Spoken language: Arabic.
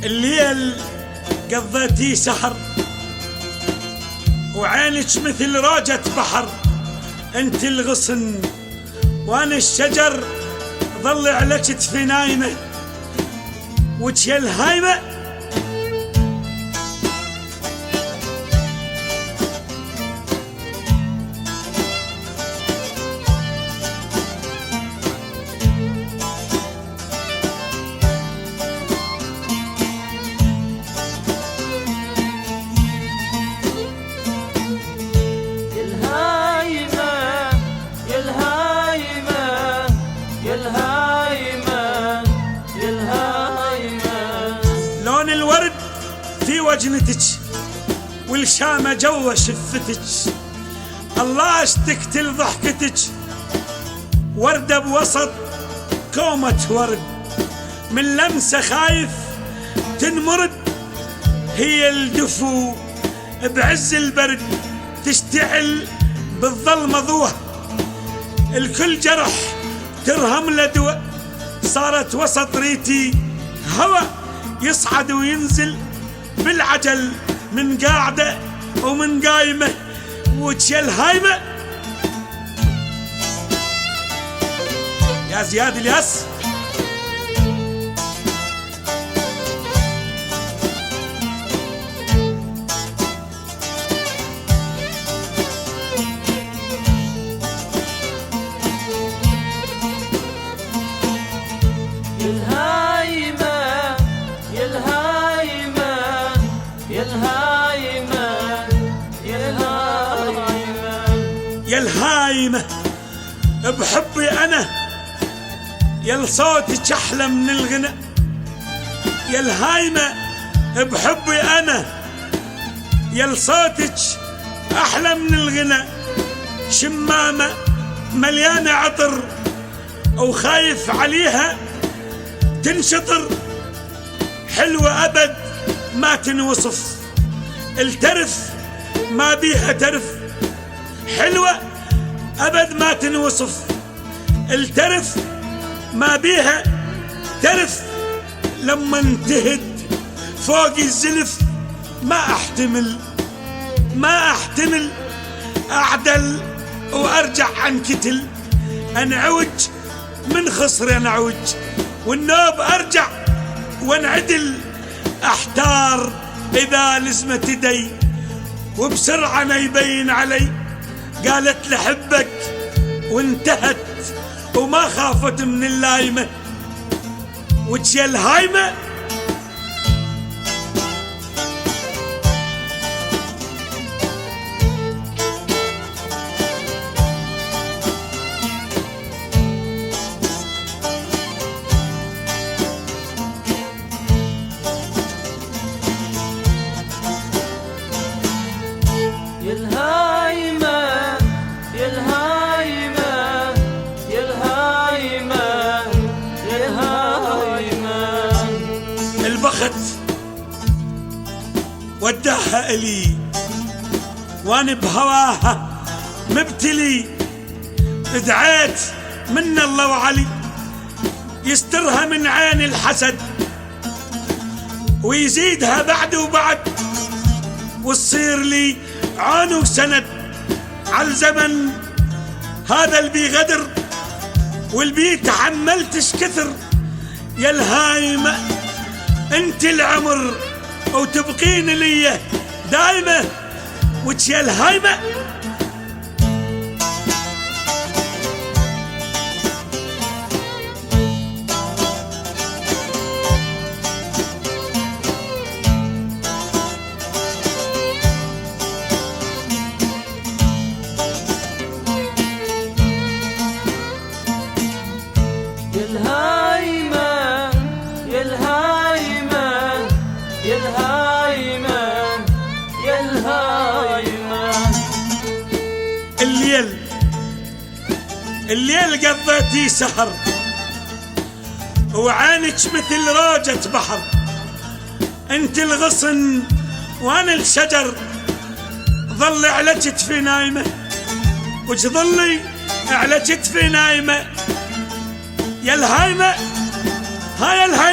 الليل قضيتي سحر وعينك مثل راجة بحر، انت الغصن وانا الشجر، ظل على كتفي نايمة وجهي الهايمة. لون الورد في وجنتك والشامة جوا شفتك، الله اشتقت ضحكتك، وردة بوسط كومة ورد، من لمسة خايف تنمرد، هي الدفو بعز البرد، تشتعل بالظلمة ضوء، الكل جرح ترهم لدوء، صارت وسط ريتي هوى يصعد وينزل بالعجل، من قاعدة ومن قايمة وجه الهايمة. يا زياد الياس يا الهايمة بحبي أنا، يا لصوتك أحلى من الغنى، يا الهايمة بحبي أنا، يا لصوتك أحلى من الغنى، شمامة مليانة عطر وخايف عليها تنشطر، حلوة أبد ما تنوصف، الترف ما بيها ترف، حلوة أبد ما تنوصف، الترف ما بيها ترف، لما انتهد فوق الزلف ما أحتمل أعدل وأرجع عن كتل، أنعوج من خصر أنعوج، والنوب أرجع وانعدل، أحتار إذا لزمت يدي وبسرعة أنا يبين علي، قالت لحبك وانتهت وما خافت من اللايمة وجه الهايمة. البخت وداها إلي وأنا بهواها مبتلي، دعيت من الله وعلي يسترها من عين الحسد ويزيدها بعد وبعد، وتصير لي عون وسند عالزمن هذا اللي بيغدر والبي تحملتش كثر. يا الهايمة انت العمر وتبقين لي دايمة وجه الهايمة. الليل قضيتي سهر وعينك مثل راجة بحر، انت الغصن وانا الشجر، ظل على كتفي نايمة وجظلي على كتفي نايمة. يا الهايمة هاي الهايمة.